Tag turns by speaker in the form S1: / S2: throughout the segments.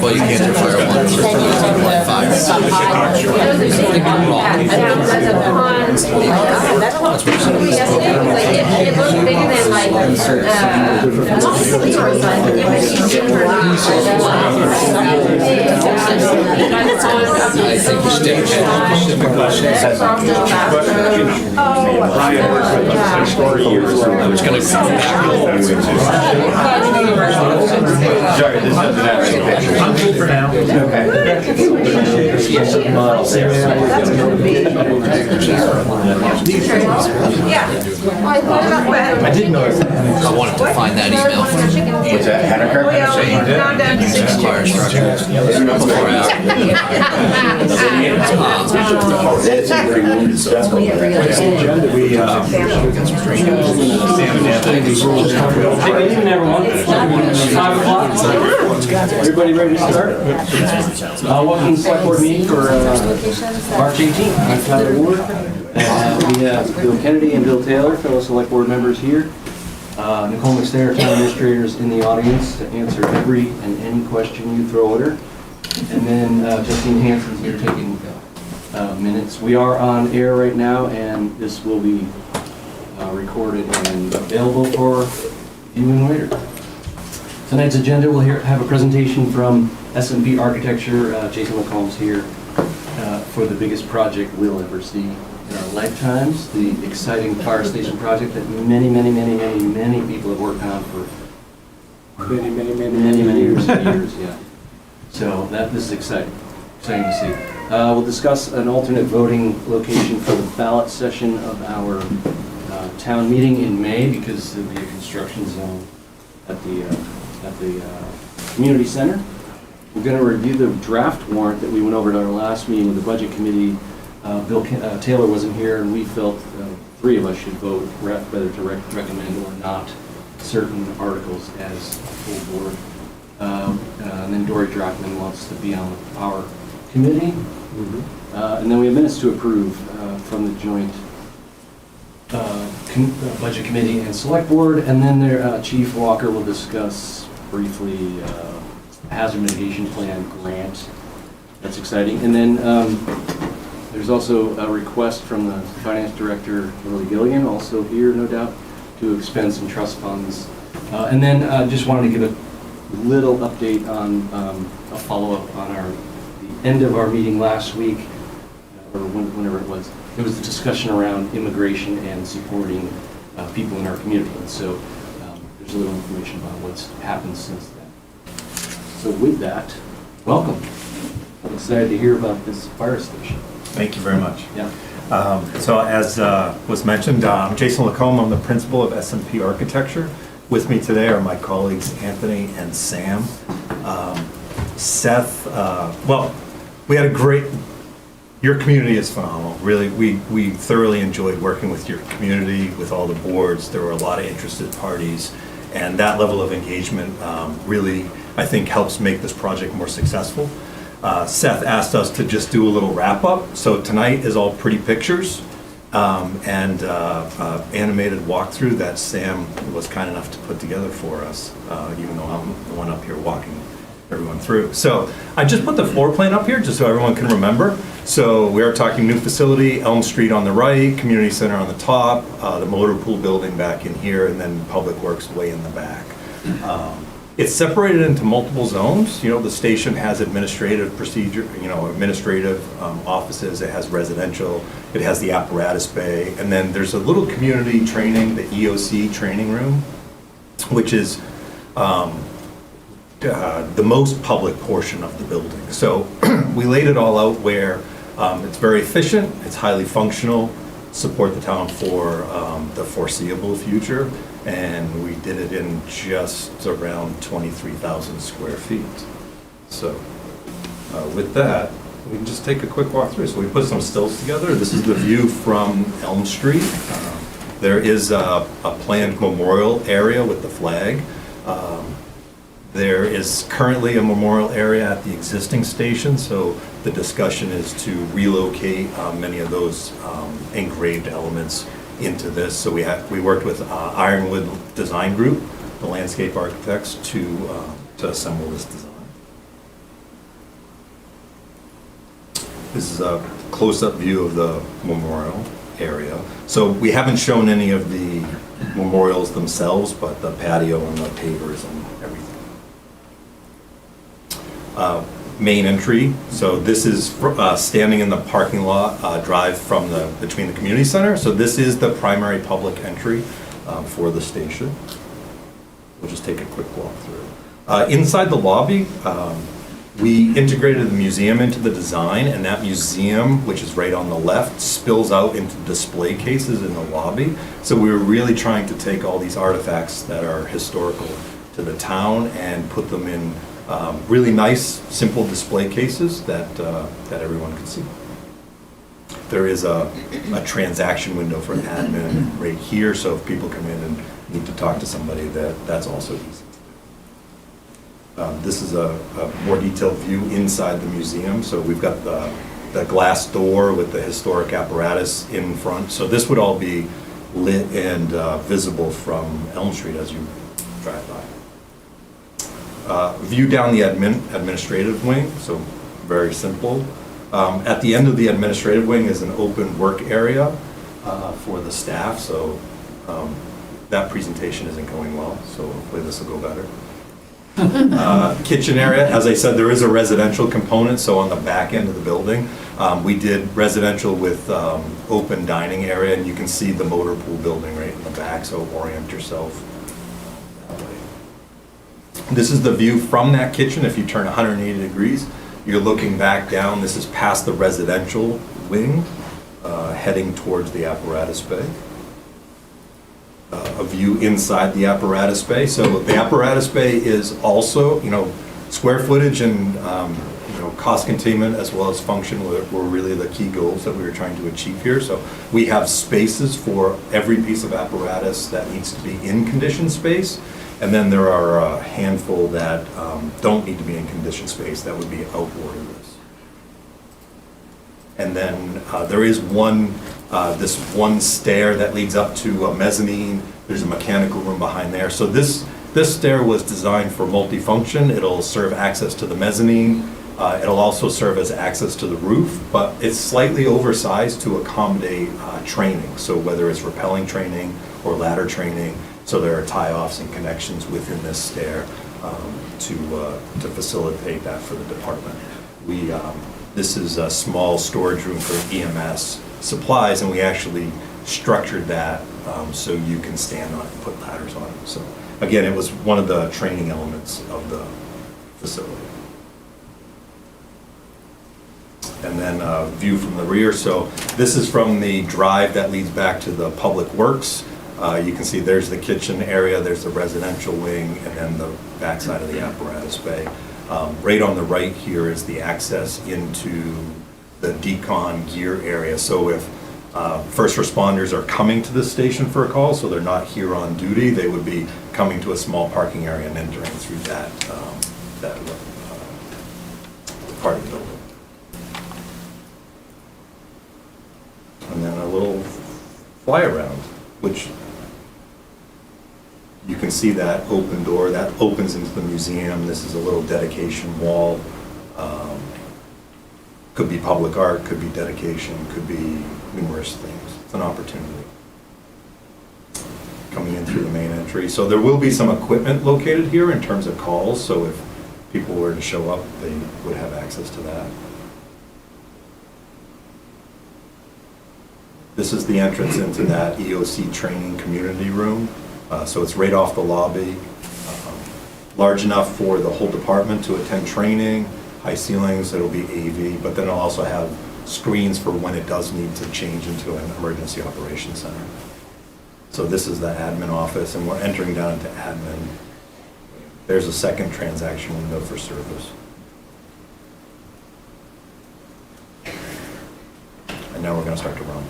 S1: Well, you can't do fire one for 5.
S2: It looks bigger than like
S1: I was going to come back.
S3: Sorry, this doesn't have any pictures.
S4: I'm cool for now.
S2: I
S4: did notice.
S1: I wanted to find that email from
S3: Was that Henniker?
S1: fire structure. Before
S3: That's a pretty wounded stuff.
S4: We, Sam and Anthony.
S5: Hey, good evening, everyone. 5 o'clock. Everybody ready to start? Welcome to the select board meeting for March 18th. I'm Tyler Ward. We have Bill Kennedy and Bill Taylor, fellow select board members here. Nicole McStair, town administrators in the audience to answer every and any question you throw at her. And then Justine Hansen's here taking minutes. We are on air right now, and this will be recorded and available for viewing later. Tonight's agenda, we'll have a presentation from S&P Architecture. Jason LaCombe's here for the biggest project we'll ever see in our lifetimes, the exciting fire station project that many people have worked on for many years. Yeah. So this is exciting to see. We'll discuss an alternate voting location for the ballot session of our town meeting in May, because there'll be a construction zone at the community center. We're going to review the draft warrant that we went over at our last meeting with the budget committee. Bill Taylor wasn't here, and we felt 3 of us should vote whether to recommend or not certain articles as a full board. And then Dori Drachmann wants to be on our committee. And then we have minutes to approve from the joint budget committee and select board. And then their Chief Walker will discuss briefly hazard mitigation plan grant. That's exciting. And then there's also a request from the finance director, Lily Gilligan, also here, no doubt, to expend some trust funds. And then just wanted to give a little update on a follow-up on the end of our meeting last week, or whenever it was. There was a discussion around immigration and supporting people in our community. And so there's a little information about what's happened since then. So with that, welcome. I'm excited to hear about this fire station.
S4: Thank you very much.
S5: Yeah.
S4: So as was mentioned, I'm Jason LaCombe. I'm the principal of S&P Architecture. With me today are my colleagues Anthony and Sam. Seth, well, we had a great, your community is phenomenal. Really, we thoroughly enjoyed working with your community, with all the boards. There were a lot of interested parties, and that level of engagement really, I think, helps make this project more successful. Seth asked us to just do a little wrap up. So tonight is all pretty pictures and animated walkthrough that Sam was kind enough to put together for us, even though I'm the one up here walking everyone through. So I just put the floor plan up here just so everyone can remember. So we are talking new facility, Elm Street on the right, community center on the top, the motor pool building back in here, and then Public Works way in the back. It's separated into multiple zones. You know, the station has administrative procedure, administrative offices. It has residential. It has the apparatus bay. And then there's a little community training, the EOC training room, which is the most public portion of the building. So we laid it all out where it's very efficient, it's highly functional, support the town for the foreseeable future. And we did it in just around 23,000 square feet. So with that, we can just take a quick walk through. So we put some stills together. This is the view from Elm Street. There is a planned memorial area with the flag. There is currently a memorial area at the existing station, so The discussion is to relocate many of those engraved elements into this. So we worked with Ironwood Design Group, the landscape architects, to assemble this design. This is a close-up view of the memorial area. So we haven't shown any of the memorials themselves, but the patio and the pavers and everything. Main entry, so this is standing in the parking lot, drive from between the community center. So this is the primary public entry for the station. We'll just take a quick walk through. Inside the lobby, we integrated the museum into the design, and that museum, which is right on the left, spills out into display cases in the lobby. So we were really trying to take all these artifacts that are historical to the town and put them in really nice, simple display cases that everyone could see. There is a transaction window for admin right here, so if people come in and need to talk to somebody, that's also easy. This is a more detailed view inside the museum. So we've got the glass door with the historic apparatus in front. So this would all be lit and visible from Elm Street as you drive by. View down the administrative wing, so very simple. At the end of the administrative wing is an open work area for the staff, so that presentation isn't going well, so hopefully this will go better. Kitchen area, as I said, there is a residential component, so on the back end of the building, we did residential with open dining area, and you can see the motor pool building right in the back, so orient yourself that way. This is the view from that kitchen. If you turn 180 degrees, you're looking back down. This is past the residential wing, heading towards the apparatus bay. A view inside the apparatus bay. So the apparatus bay is also, square footage and, cost containment as well as function were really the key goals that we were trying to achieve here. So we have spaces for every piece of apparatus that needs to be in conditioned space. And then there are a handful that don't need to be in conditioned space that would be outboard of this. And then there is this one stair that leads up to a mezzanine. There's a mechanical room behind there. So this stair was designed for multifunction. It'll serve access to the mezzanine. It'll also serve as access to the roof, but it's slightly oversized to accommodate training. So whether it's rappelling training or ladder training, so there are tie-offs and connections within this stair to facilitate that for the department. This is a small storage room for EMS supplies, and we actually structured that so you can stand on it and put ladders on it. So again, it was one of the training elements of the facility. And then a view from the rear. So this is from the drive that leads back to the Public Works. You can see there's the kitchen area, there's the residential wing, and then the backside of the apparatus bay. Right on the right here is the access into the decon gear area. So if first responders are coming to the station for a call, so they're not here on duty, they would be coming to a small parking area and entering through that part of the building. And then a little fly around, which you can see that open door, that opens into the museum. This is a little dedication wall. Could be public art, could be dedication, could be numerous things. It's an opportunity. Coming in through the main entry. So there will be some equipment located here in terms of calls, so if people were to show up, they would have access to that. This is the entrance into that EOC training community room. So it's right off the lobby, large enough for the whole department to attend training, high ceilings, it'll be AV, but then it'll also have screens for when it does need to change into an emergency operations center. So this is the admin office, and we're entering down into admin. There's a second transaction window for service. And now we're going to start to run.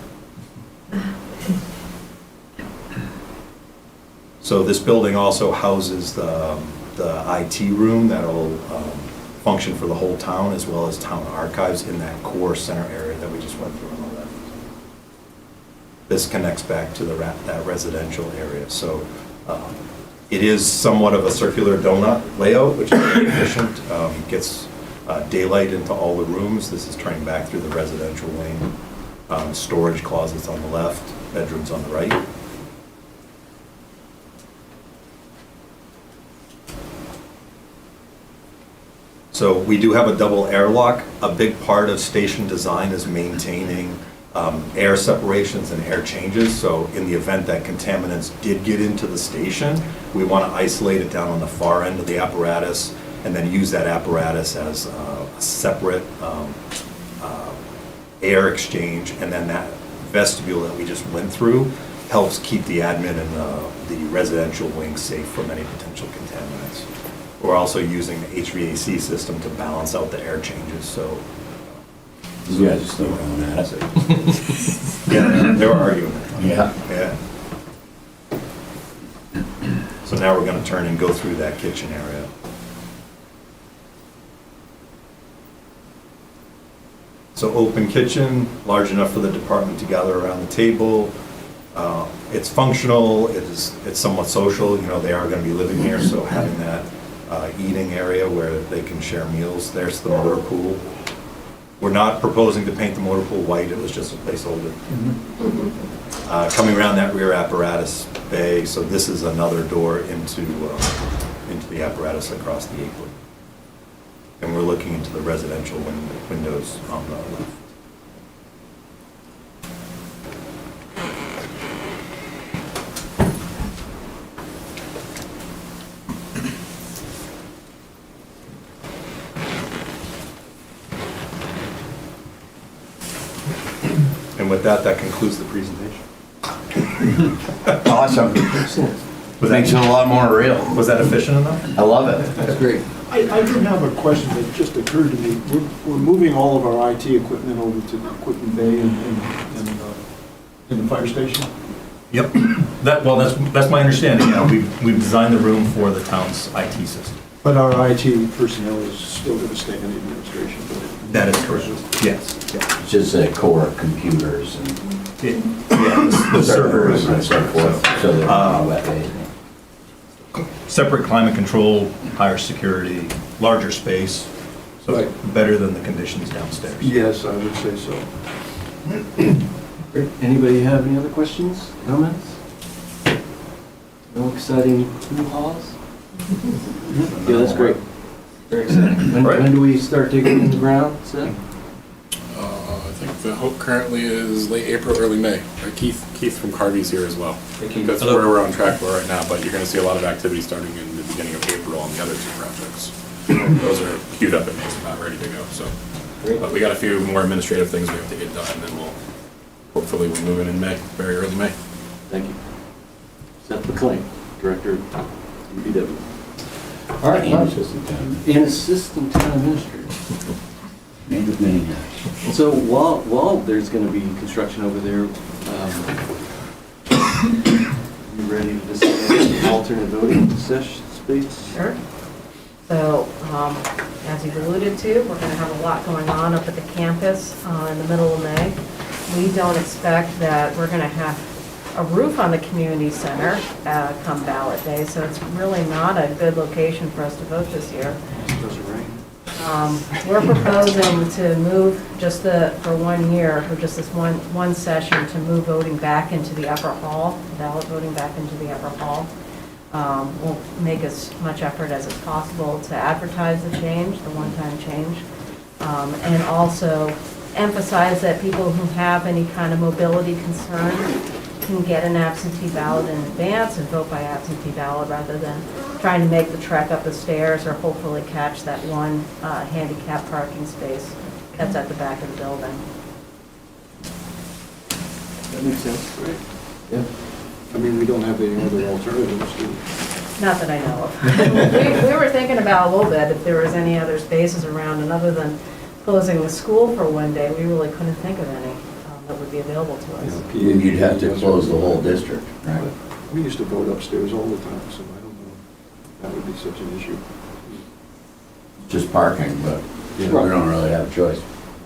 S4: So this building also houses the IT room that'll function for the whole town as well as town archives in that core center area that we just went through and all that. This connects back to that residential area. So it is somewhat of a circular donut layout, which is very efficient. Gets daylight into all the rooms. This is turning back through the residential wing. Storage closets on the left, bedrooms on the right. So we do have a double airlock. A big part of station design is maintaining air separations and air changes. So in the event that contaminants did get into the station, we want to isolate it down on the far end of the apparatus and then use that apparatus as a separate air exchange. And then that vestibule that we just went through helps keep the admin and the residential wing safe from any potential contaminants. We're also using the HVAC system to balance out the air changes, so.
S3: You guys are still going at it.
S4: Yeah, they were arguing.
S3: Yeah.
S4: Yeah. So now we're gonna turn and go through that kitchen area. So open kitchen, large enough for the department to gather around the table. It's functional, it's somewhat social, you know, they are gonna be living here, so having that eating area where they can share meals. There's the motor pool. We're not proposing to paint the motor pool white, it was just a placeholder. Coming around that rear apparatus bay, so this is another door into the apparatus across the apron. And we're looking into the residential windows on the left. And with that, that concludes the presentation.
S3: Awesome.
S4: Was
S3: Makes it a lot more real.
S4: that efficient enough?
S3: I love it.
S5: That's great.
S6: I do have a question that just occurred to me. We're moving all of our IT equipment over to the equipment bay in the fire station.
S4: Yep. That's my understanding, yeah. We've designed the room for the town's IT system.
S6: But our IT personnel is still going to stay in the administration building.
S4: That is correct. Yes. Yeah.
S3: It's just a core of computers and
S4: The
S3: servers and so forth, so they're not wet days.
S4: Separate climate control, higher security, larger space, so
S6: Right.
S4: better than the conditions downstairs.
S6: Yes, I would say so.
S5: Great. Anybody have any other questions, comments? No exciting new halls? Yeah, that's great. Very exciting. When do we start digging in the ground, Seth?
S7: I think the hope currently is late April, early May. Keith from Harvey's here as well. That's where we're on track for right now, but you're going to see a lot of activity starting in the beginning of April on the other two projects. Those are queued up and not ready to go, so. But we got a few more administrative things we have to get done, and then hopefully we'll move in May, very early May.
S5: Thank you. Seth McLean, Director of UPW. All right,
S3: And assistant town.
S5: and Assistant Town Administrator.
S3: Made with many hats.
S5: So while there's going to be construction over there, you ready to discuss alternate voting session space?
S2: Sure. So, as you've alluded to, we're going to have a lot going on up at the campus in the middle of May. We don't expect that we're going to have a roof on the community center come ballot day, so it's really not a good location for us to vote this year.
S6: Doesn't rain.
S2: We're proposing to move for 1 year, or just this one session, to move voting back into the upper hall, ballot voting back into the upper hall. We'll make as much effort as is possible to advertise the change, the one-time change, and also emphasize that people who have any kind of mobility concern can get an absentee ballot in advance and vote by absentee ballot rather than trying to make the trek up the stairs or hopefully catch that one handicap parking space that's at the back of the building.
S5: That makes sense, right? Yeah.
S6: I mean, we don't have any other alternatives, do we?
S2: Not that I know of. We were thinking about a little bit if there was any other spaces around, and other than closing the school for 1 day, we really couldn't think of any that would be available to us.
S3: You'd have to close the whole district, right?
S6: We used to vote upstairs all the time, so I don't know if that would be such an issue.
S3: just parking, but we don't really have a choice.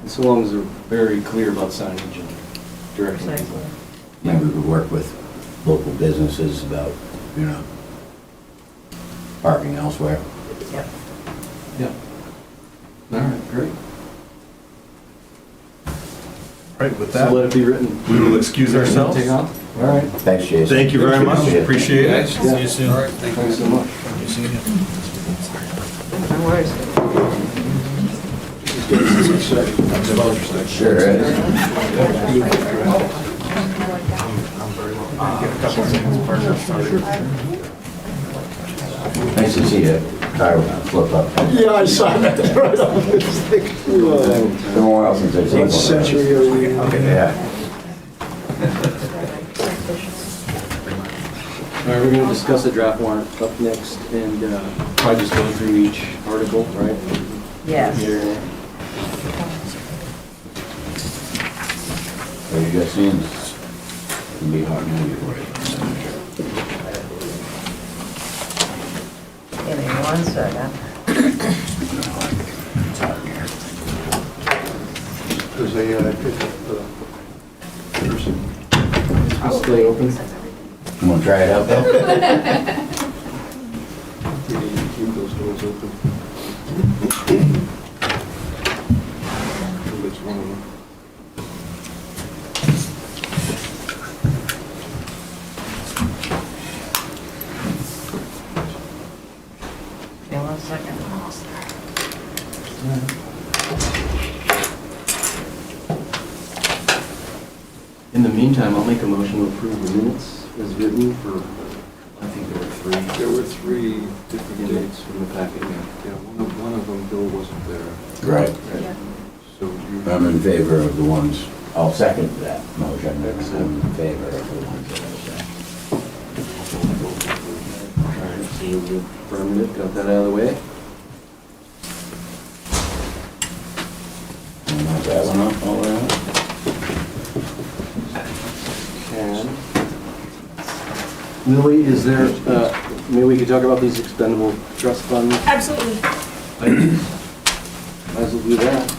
S5: So long as they're very clear about signage and direction.
S2: Precisely.
S3: Maybe we could work with local businesses about, parking elsewhere.
S2: Yep.
S5: Yeah. All right, great.
S4: Right, with
S5: So let
S4: that,
S5: it be written.
S4: we will excuse ourselves.
S5: Take off? All right.
S3: Thanks, Jason.
S4: Thank you very much, appreciate it.
S5: See you soon. All right, thanks so much.
S2: No worries.
S3: Sure is. Nice to see you. Car flip up.
S6: Yeah, I saw that right on this thing.
S3: Been a while since I've seen one.
S6: What century are we in?
S3: Yeah.
S5: All right, we're going to discuss the draft warrant up next and probably just go through each article, right?
S2: Yes.
S5: Here.
S3: What you guys seeing? It's gonna be hard movie for you.
S2: Give me 1 second.
S3: It's hot in here.
S6: Because they picked up the person.
S5: I'll stay open.
S3: You wanna try it out there?
S6: We need to keep those doors open. That's one of them.
S2: Give me 1 second.
S5: In the meantime, I'll make a motion to approve the minutes as written for, I think there were 3
S6: There were 3 different dates.
S5: in the packet.
S6: Yeah, one of them, Bill wasn't there.
S3: Right.
S6: So you,
S3: I'm in favor of the ones, I'll second that motion. I'm in favor of the ones that I
S5: All right, so we'll affirmative, got that out of the way.
S3: said. Knock that one off all around.
S5: Can. Lily, is there, maybe we could talk about these expendable trust fund
S8: Absolutely.
S5: items? Might as well do that.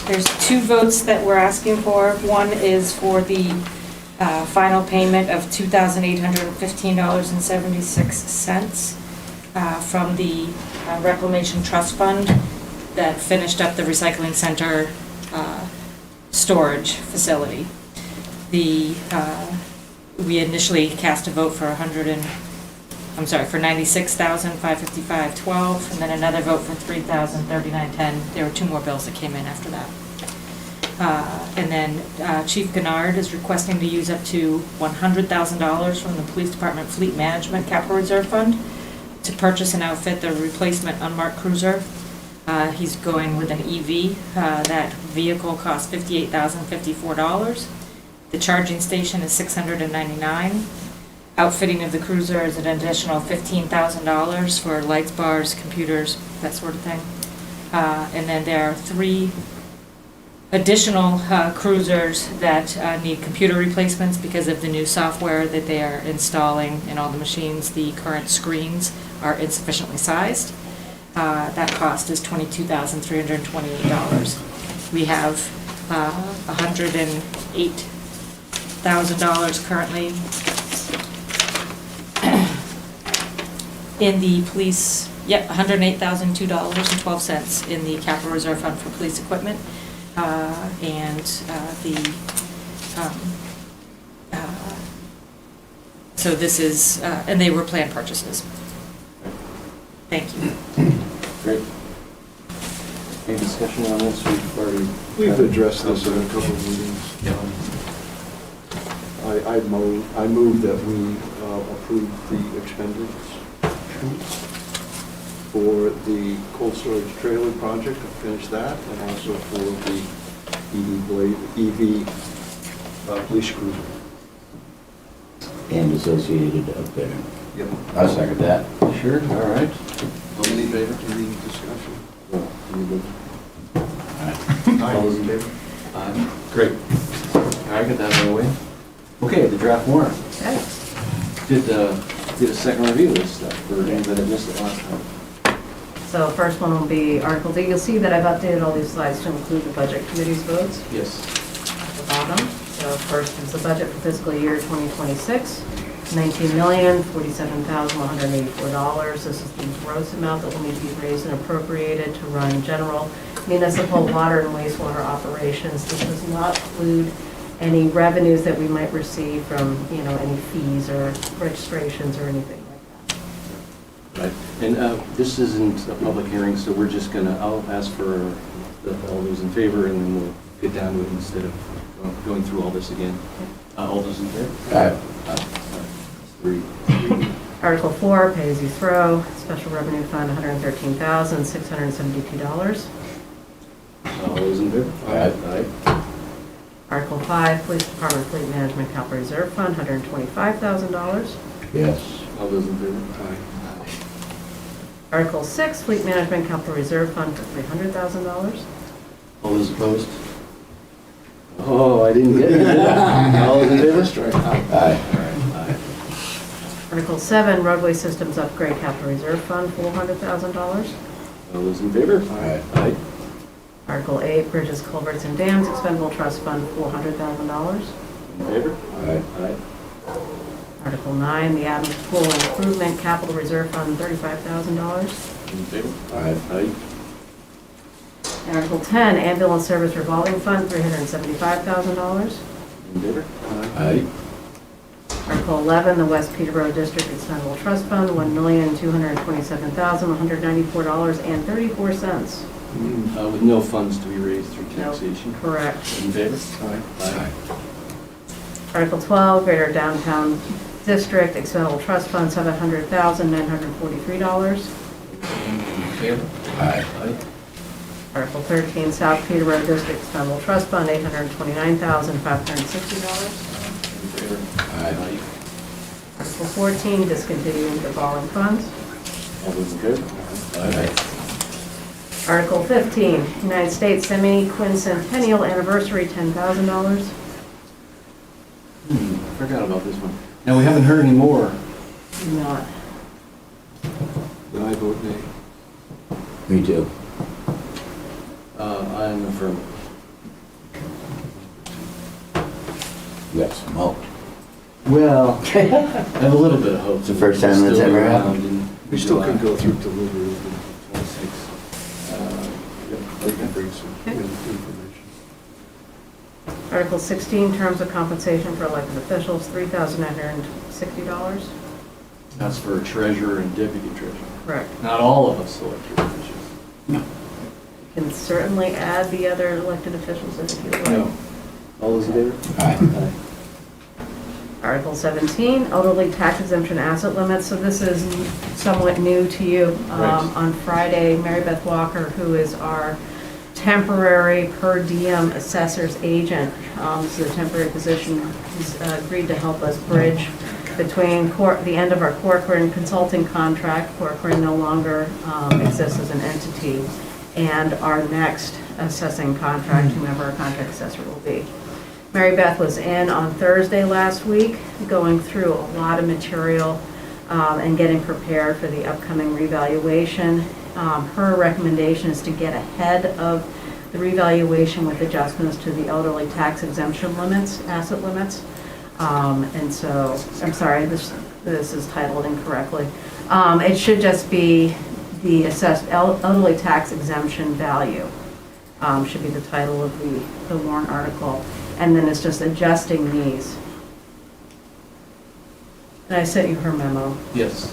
S8: There's 2 votes that we're asking for. One is for the final payment of $2,815.76 from the Reclamation Trust Fund that finished up the recycling center storage facility. We initially cast a vote for for $96,555.12, and then another vote for $3,039.10. There were 2 more bills that came in after that. And then Chief Gennard is requesting to use up to $100,000 from the Police Department Fleet Management Capital Reserve Fund to purchase and outfit the replacement unmarked cruiser. He's going with an EV. That vehicle costs $58,054. The charging station is $699. Outfitting of the cruiser is an additional $15,000 for lights, bars, computers, that sort of thing. And then there are 3 additional cruisers that need computer replacements because of the new software that they are installing in all the machines. The current screens are insufficiently sized. That cost is $22,328. We have $108,000 currently in the police, $108,002.12 in the capital reserve fund for police equipment. So this is, and they were planned purchases. Thank you.
S5: Great. Any discussion on this?
S6: we've addressed this in a couple of meetings. I move that we approve the expenditures for the cold storage trailer project, to finish that, and also for the EV police cruiser.
S3: And associated upfitting.
S6: Yep.
S3: I'll second that.
S5: Sure, all right.
S6: All in favor? Any discussion?
S5: All those in favor? Great. All right, get that out of the way. Okay, the draft warrant.
S2: Okay.
S5: did a second review of this stuff for anybody that missed it last time.
S2: So first one will be Article D. You'll see that I've updated all these slides to include the Budget Committee's votes
S5: Yes.
S2: at the bottom. So first is the budget for fiscal year 2026, $19,047,184. This is the gross amount that will need to be raised and appropriated to run general municipal water and wastewater operations. This does not include any revenues that we might receive from, any fees or registrations or anything like that.
S5: Right. And this isn't a public hearing, so we're just gonna, I'll ask for all those in favor, and then we'll get down to it instead of going through all this again. All those in favor?
S3: Aye.
S5: Three.
S2: Article 4, pay as you throw, special revenue fund, $113,672.
S5: All those in favor?
S3: Aye.
S5: Aye.
S2: Article 5, Police Department Fleet Management Capital Reserve Fund, $125,000.
S3: Yes.
S5: All those in favor? Aye.
S2: Article 6, Fleet Management Capital Reserve Fund for $300,000.
S5: All those opposed? Oh, I didn't get it. did I? All those in favor? Strike.
S3: Aye.
S5: Aye.
S2: Article 7, Roadway Systems Upgrade Capital Reserve Fund, $400,000.
S5: All those in favor?
S3: Aye.
S5: Aye.
S2: Article 8, Bridges, Culverts, and Dams Expendable Trust Fund, $400,000.
S5: In favor?
S3: Aye.
S5: Aye.
S2: Article 9, the Adams Pool Improvement Capital Reserve Fund, $35,000.
S5: In favor?
S3: Aye.
S5: Aye.
S2: Article 10, Ambulance Service Revolving Fund, $375,000.
S5: In favor?
S3: Aye.
S2: Article 11, the West Peterborough District Expendable Trust Fund, $1,227,194.34.
S5: With no funds to be raised through
S2: No,
S5: taxation.
S2: correct.
S5: In favor? Aye.
S3: Aye.
S2: Article 12, Greater Downtown District Expendable Trust Fund, $700,943.
S5: In favor?
S3: Aye.
S5: Aye.
S2: Article 13, South Peterborough District Expendable Trust Fund, $829,560.
S5: In favor?
S3: Aye.
S2: Article 14, discontinuing the borrowing funds.
S5: All those in favor?
S3: Aye.
S2: Article 15, United States Semi-Quincentennial Anniversary, $10,000.
S5: Forgot about this one. Now, we haven't heard any more.
S2: Not.
S6: Then I vote nay.
S3: Me too.
S5: I'm affirmative.
S3: You got some hope.
S5: Well, I have a little bit of hope.
S3: It's the first time that's
S5: Still
S3: ever
S5: around
S3: happened.
S5: in
S6: We still can
S5: July.
S6: go through delivery of
S5: 26.
S6: they can bring some
S2: Okay.
S6: information.
S2: Article 16, Terms of Compensation for Elected Officials, $3,960.
S5: That's for treasurer and deputy treasurer.
S2: Correct.
S5: Not all of us elected officials.
S2: You can certainly add the other elected officials if you like.
S5: No. All those in favor?
S3: Aye.
S2: Article 17, elderly tax exemption asset limits. So this is somewhat new to you.
S5: Right.
S2: On Friday, Mary Beth Walker, who is our temporary per diem assessor's agent, this is a temporary position, has agreed to help us bridge between the end of our Corcoran consulting contract. Corcoran no longer exists as an entity, and our next assessing contract, whomever our contract assessor will be. Mary Beth was in on Thursday last week, going through a lot of material and getting prepared for the upcoming revaluation. Her recommendation is to get ahead of the revaluation with adjustments to the elderly tax exemption limits, asset limits. And so, I'm sorry, this is titled incorrectly. It should just be the assessed elderly tax exemption value, should be the title of the warrant article. And then it's just adjusting these. And I sent you her memo.
S5: Yes.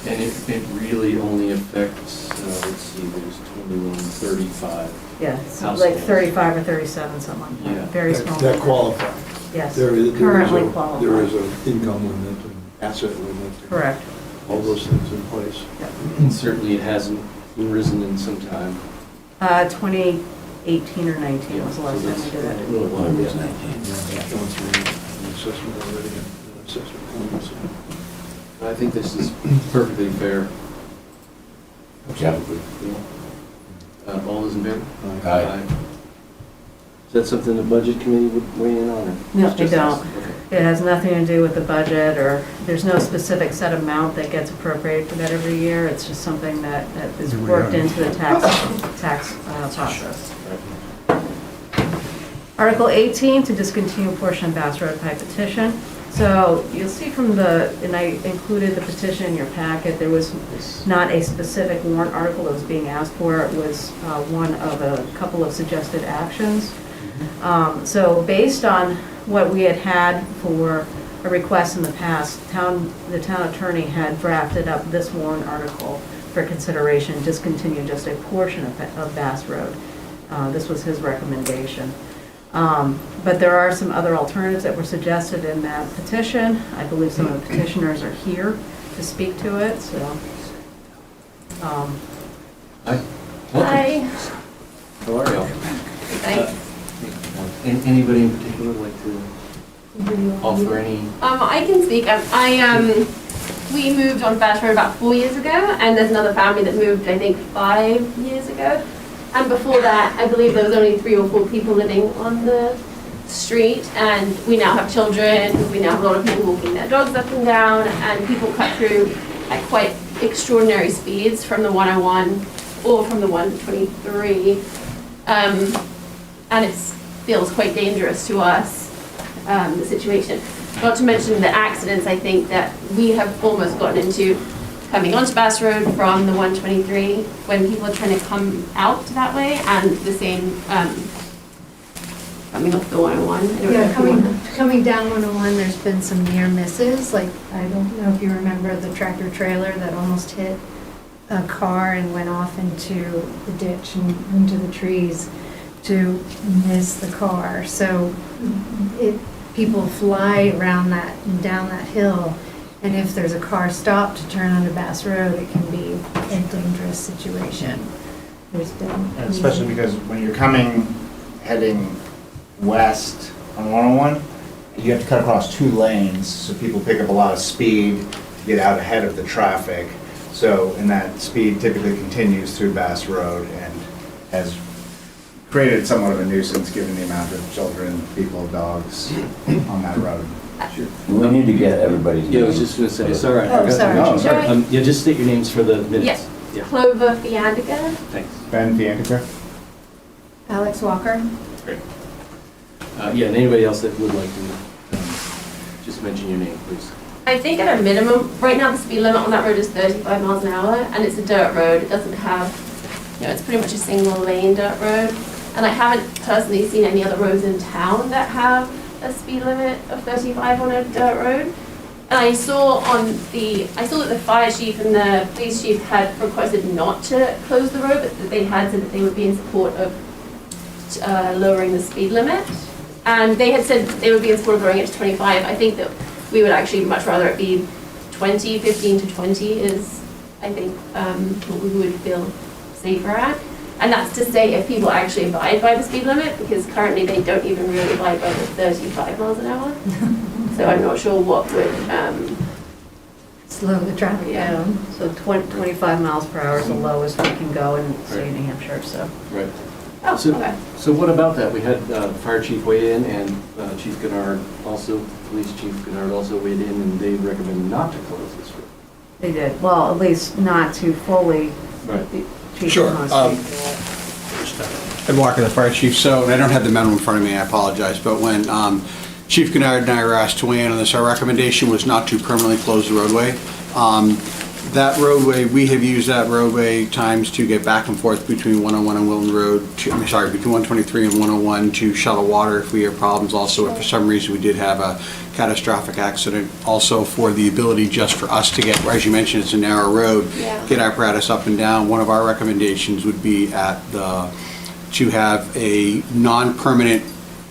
S5: And it really only affects, let's see, there's 21, 35.
S2: Yeah, it's like
S5: Households.
S2: 35 or 37, something like that.
S5: Yeah.
S2: Very small.
S6: That
S2: number.
S6: qualifies.
S2: Yes,
S6: There is
S2: currently
S6: There
S2: qualified.
S6: is an income limit and asset limit.
S2: Correct.
S6: All those things in place.
S5: And certainly it hasn't risen in some time.
S2: 2018 or 19 was the last time we did
S5: A
S2: it.
S5: little
S3: Well,
S5: while.
S3: it was 19.
S6: Going through an assessment already, an assessment coming, so.
S5: I think this is perfectly fair.
S3: Jeff?
S5: All those in favor?
S3: Aye.
S5: Is that something the budget committee would weigh in on? Or
S2: No,
S5: it's
S2: they
S5: just us?
S2: don't.
S5: Okay.
S2: It has nothing to do with the budget, or there's no specific set amount that gets appropriated for that every year. It's just something that is worked into the tax process. Article 18, to discontinue a portion of Bass Road Pike petition. So you'll see from and I included the petition in your packet, there was not a specific warrant article that was being asked for. It was one of a couple of suggested actions. So based on what we had for a request in the past, the town attorney had drafted up this warrant article for consideration, discontinue just a portion of Bass Road. This was his recommendation. But there are some other alternatives that were suggested in that petition. I believe some of the petitioners are here to speak to it, so.
S5: Hi.
S9: Hi.
S5: How are you?
S9: Thanks.
S5: Anybody in particular like to offer any?
S9: I can speak. We moved on Bass Road about 4 years ago, and there's another family that moved, I think, 5 years ago. And before that, I believe there was only 3 or 4 people living on the street, and we now have children. We now have a lot of people walking their dogs up and down, and people cut through at quite extraordinary speeds from the 101 or from the 123. And it feels quite dangerous to us, the situation. Not to mention the accidents, I think, that we have almost gotten into coming onto Bass Road from the 123 when people are trying to come out that way, and the same coming off the 101. I don't know
S10: Yeah,
S9: if you wanna-
S10: coming down 101, there's been some near misses, like, I don't know if you remember the tractor trailer that almost hit a car and went off into the ditch and into the trees to miss the car. So people fly around that, down that hill, and if there's a car stopped to turn onto Bass Road, it can be a dangerous situation. There's been.
S11: And especially because when you're heading west on 101, you have to cut across 2 lanes, so people pick up a lot of speed to get out ahead of the traffic. So, and that speed typically continues through Bass Road and has created somewhat of a nuisance given the amount of children, people, dogs on that road.
S3: We need to get everybody's name.
S5: Yeah, I was just gonna say, sorry. I
S10: Oh,
S5: forgot to
S10: sorry.
S5: mention.
S9: Sure.
S5: Yeah, just state your names for the minutes.
S9: Yes.
S5: Yeah,
S9: Clover Fiandica.
S5: thanks.
S11: Ben Fiantica?
S10: Alex Walker?
S7: Great.
S5: Yeah, and anybody else that would like to just mention your name, please.
S9: I think at a minimum, right now the speed limit on that road is 35 miles an hour, and it's a dirt road. It doesn't have, it's pretty much a single lane dirt road. And I haven't personally seen any other roads in town that have a speed limit of 35 on a dirt road. And I saw that the fire chief and the police chief had requested not to close the road, but that they had said that they would be in support of lowering the speed limit. And they had said they would be in support of lowering it to 25. I think that we would actually much rather it be 20, 15 to 20 is, I think, what we would feel safer at. And that's to say if people actually abide by the speed limit, because currently they don't even really abide by the 35 miles an hour. So I'm not sure what would,
S10: Slow the traffic
S9: Yeah.
S10: down.
S2: So 25 miles per hour is the lowest we can go in, say, New Hampshire, so.
S5: Right.
S9: oh,
S5: So-
S9: okay.
S5: So what about that? We had Fire Chief weigh in and Chief Gennard also, Police Chief Gennard also weighed in, and they recommended not to close this road.
S2: They did, well, at least not to fully.
S5: Right.
S2: Chief
S12: Sure,
S2: wants to speak to that.
S12: Ed Walker, the fire chief. So, and I don't have the memo in front of me, I apologize, but when Chief Gennard and I were asked to weigh in on this, our recommendation was not to permanently close the roadway. That roadway, we have used that roadway times to get back and forth between 101 and Wilton Road, between 123 and 101 to shuttle water if we have problems. Also, if for some reason we did have a catastrophic accident, also for the ability just for us to get, as you mentioned, it's a narrow road,
S9: Yeah.
S12: get apparatus up and down. One of our recommendations would be to have a non-permanent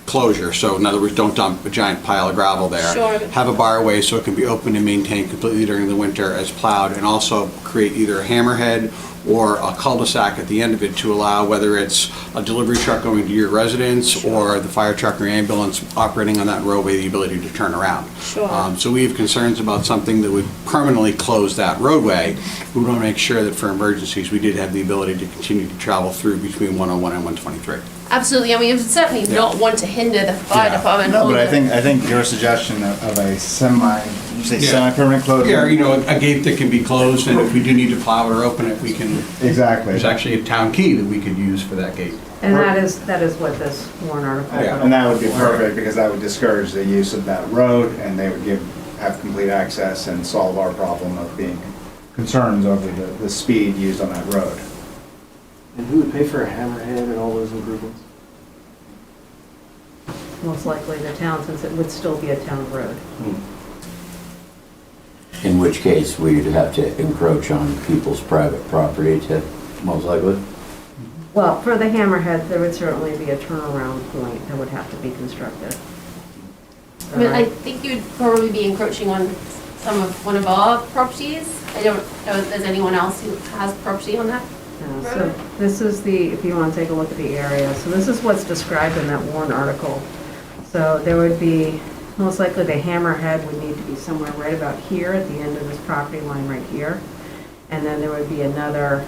S12: closure. So in other words, don't dump a giant pile of gravel there.
S9: Sure.
S12: Have a barway so it can be open and maintained completely during the winter as plowed, and also create either a hammerhead or a cul-de-sac at the end of it to allow, whether it's a delivery truck going to your residence or the fire truck or ambulance operating on that roadway, the ability to turn around.
S9: Sure.
S12: So we have concerns about something that would permanently close that roadway. We want to make sure that for emergencies, we did have the ability to continue to travel through between 101 and 123.
S9: Absolutely, I mean, we would certainly not want to hinder the fire
S11: Yeah.
S9: department.
S11: No, but
S9: or
S11: I
S9: the-
S11: think your suggestion of a you say
S12: Yeah.
S11: semi-permanent closure?
S12: Yeah, you know, a gate that can be closed, and if we do need to plow it or open it, we can,
S11: Exactly.
S12: there's actually a town key that we could use for that gate.
S2: And that is what this warrant article.
S11: Yeah, and that would be perfect, because that would discourage the use of that road, and they would have complete access and solve our problem of being concerns over the speed used on that road.
S5: And who would pay for a hammerhead and all those improvements?
S2: Most likely the town, since it would still be a town road.
S3: In which case, we'd have to encroach on people's private property to, most likely.
S2: Well, for the hammerhead, there would certainly be a turnaround point that would have to be constructed.
S9: I mean, I think you'd probably be encroaching on one of our properties. I don't know if there's anyone else who has property on that.
S2: So this is if you want to take a look at the area, so this is what's described in that warrant article. So there would be, most likely the hammerhead would need to be somewhere right about here at the end of this property line right here. And then there would be another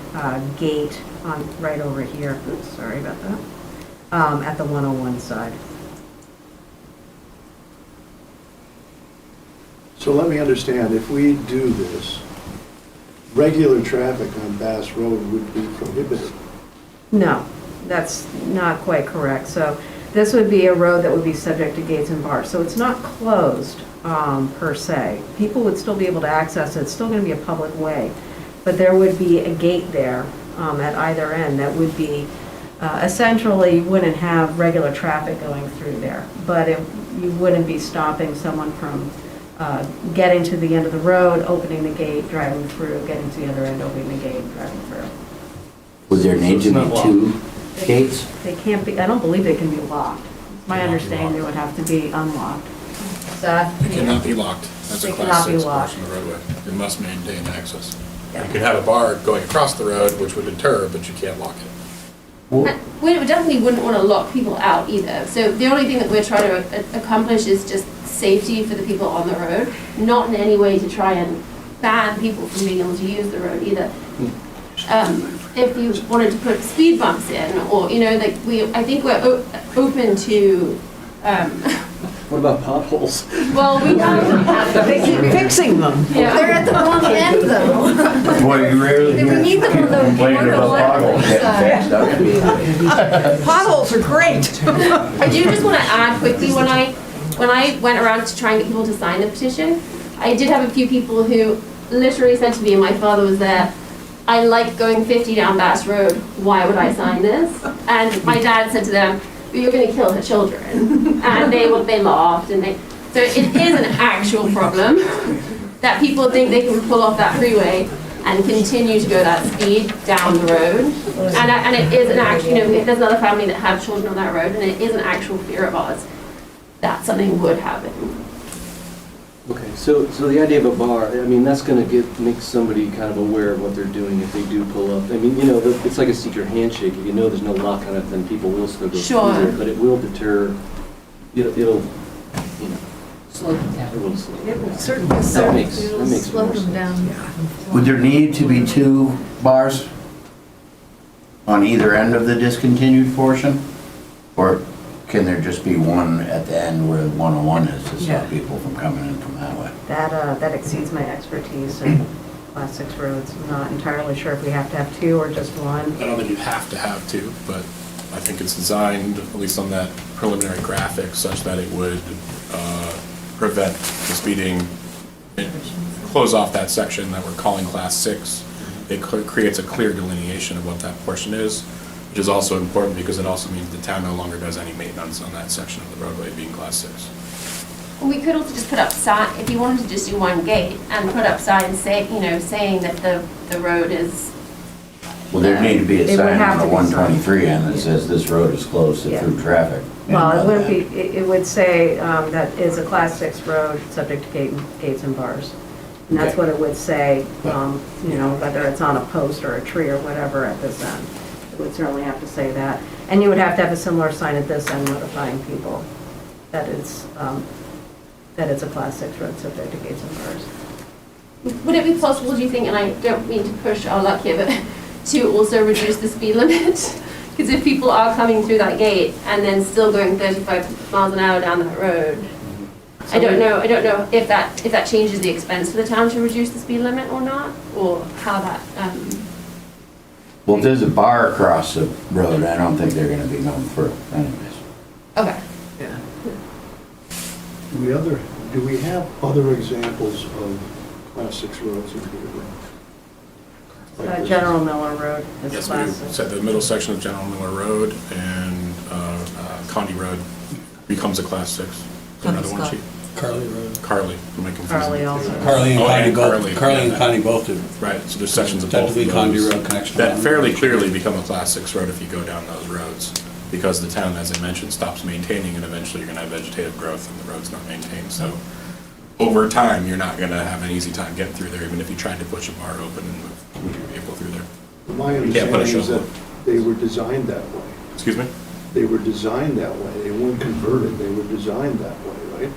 S2: gate right over here, oops, sorry about that, at the 101 side.
S6: So let me understand, if we do this, regular traffic on Bass Road would be prohibited.
S2: No, that's not quite correct. So this would be a road that would be subject to gates and bars. So it's not closed per se. People would still be able to access it. It's still going to be a public way. But there would be a gate there at either end that would be, essentially, you wouldn't have regular traffic going through there. But you wouldn't be stopping someone from getting to the end of the road, opening the gate, driving through, getting to the other end, opening the gate, driving through.
S3: Would there need to be two gates?
S2: They can't be, I don't believe they can be locked. It's my understanding they would have to be unlocked. Seth?
S7: It cannot be locked. That's
S2: They
S7: a
S2: cannot
S7: class
S2: be
S7: 6
S2: locked.
S7: portion of the roadway. It must maintain access.
S2: Yeah.
S7: You could have a bar going across the road, which would deter, but you can't lock it.
S9: And we definitely wouldn't want to lock people out either. So the only thing that we're trying to accomplish is just safety for the people on the road, not in any way to try and ban people from being able to use the road either. If you wanted to put speed bumps in, or, you know, like I think we're open to,
S5: What about potholes?
S9: well, we have.
S13: They keep fixing them.
S9: Yeah.
S10: They're at the wrong end, though.
S3: Boy, you rarely
S10: We
S3: hear
S10: need them on
S3: people
S10: the
S3: complaining about
S10: borderline
S3: potholes getting fixed.
S13: Potholes are great.
S9: I do just want to add quickly, when I went around to try and get people to sign the petition, I did have a few people who literally said to me, and my father was there, I like going 50 down Bass Road, why would I sign this? And my dad said to them, you're going to kill her children. And they laughed, and so it is an actual problem that people think they can pull off that freeway and continue to go that speed down the road. And it is an actual, you know, there's another family that have children on that road, and it is an actual fear of ours that something would happen.
S5: Okay, so the idea of a bar, I mean, that's gonna make somebody kind of aware of what they're doing if they do pull up. I mean, you know, it's like a secret handshake. If you know there's no lock on it, then people will still go
S9: Sure.
S5: through there. But it will deter, it'll, you know,
S10: Slow them down.
S5: it will slow.
S13: It will certainly
S5: That makes
S10: It'll
S5: more
S10: slow them
S5: sense.
S10: down.
S3: Would there need to be two bars on either end of the discontinued portion? Or can there just be one at the end where 101 is to
S2: Yeah.
S3: stop people from coming in from that way?
S2: That exceeds my expertise in Class 6 roads. I'm not entirely sure if we have to have two or just one.
S7: I don't think you have to have two, but I think it's designed, at least on that preliminary graphic, such that it would prevent the speeding, close off that section that we're calling Class 6. It creates a clear delineation of what that portion is, which is also important because it also means the town no longer does any maintenance on that section of the roadway being Class 6.
S9: We could also just put up sign, if you wanted to just do one gate, and put up signs saying that the road is.
S3: Well, there'd need to be a
S2: It would
S3: sign
S2: have
S3: on the
S2: to be signed.
S3: 123 end that says this road is closed to
S2: Yeah.
S3: through traffic.
S2: Well, it
S3: And,
S2: wouldn't be, it would say that is a Class 6 road subject to gates and bars. And that's
S3: Okay.
S2: what it would say, you know, whether it's on a post or a tree or whatever at this end. It would certainly have to say that. And you would have to have a similar sign at this end notifying people that it's a Class 6 road subject to gates and bars.
S9: Would it be possible, do you think, and I don't mean to push our luck here, but to also reduce the speed limit? Because if people are coming through that gate and then still going 35 miles an hour down that road, I don't know if that changes the expense for the town to reduce the speed limit or not, or how that,
S3: Well, if there's a bar across the road, I don't think they're gonna be going through anyways.
S9: okay.
S6: Do we have other examples of class 6 roads in Peterborough? Like this?
S2: General Miller Road is
S7: Yes,
S2: class
S7: we
S2: six.
S7: said the middle section of General Miller Road and Condy Road becomes a class 6. Is there another one, Chief?
S1: Carly Road.
S7: Carly, am I confusing?
S2: Carly also.
S12: Carly and
S7: Oh,
S12: Connie
S7: and Carly,
S12: both, Carly and
S7: yeah.
S12: Connie both did.
S7: Right, so there's sections of both of
S12: Technically, Condy
S7: those
S12: Road connects to
S7: that
S12: that.
S7: fairly clearly become a class 6 road if you go down those roads. Because the town, as I mentioned, stops maintaining and eventually you're gonna have vegetative growth and the road's not maintained, so over time, you're not gonna have an easy time getting through there, even if you tried to push a bar open and move your vehicle through there.
S6: My
S7: You can't put a
S6: understanding is that
S7: shovel.
S6: they were designed that way.
S7: Excuse me?
S6: They were designed that way. They weren't converted. They were designed that way, right?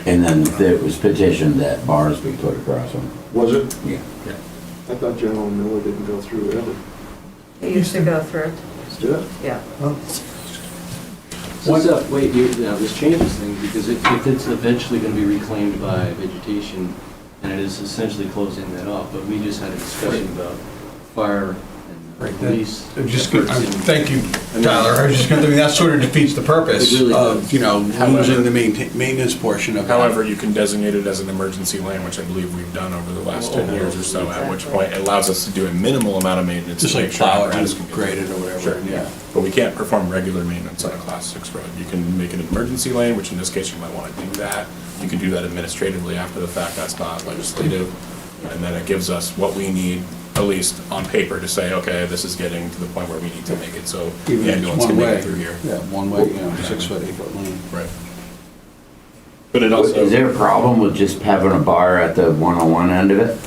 S3: And then it was petitioned that bars be put across them.
S6: Was it?
S3: Yeah.
S7: Yeah.
S6: I thought General Miller didn't go through ever.
S2: It used to go through,
S6: Did it?
S2: yeah.
S5: What's up, wait, now this changes things, because if it's eventually gonna be reclaimed by vegetation, and it is essentially closing that off, but we just had a discussion about fire and police.
S12: Thank you, Tyler. I was just going to, that sort of defeats the purpose
S5: It really
S12: of,
S5: does.
S12: you know, losing the maintenance portion of it.
S7: However, you can designate it as an emergency lane, which I believe we've done over the last 10 years or so, at which point it allows us to do a minimal amount of maintenance.
S12: Just
S7: to
S12: like
S7: make sure
S12: plow it
S7: apparatus
S12: and
S7: can get
S12: grade
S7: through.
S12: it or whatever,
S7: Sure,
S12: yeah.
S7: But we can't perform regular maintenance on a class 6 road. You can make it an emergency lane, which in this case you might want to do that. You can do that administratively after the fact, that's not legislative. And then it gives us what we need, at least on paper, to say, okay, this is getting to the point where we need to make it so
S12: Even
S7: the
S12: if it's
S7: ambulance can
S12: one
S7: make
S12: way.
S7: it through here.
S12: Yeah, one way, 6 foot, 8 foot lane.
S7: Right. But it also.
S3: Is there a problem with just having a bar at the 101 end of it?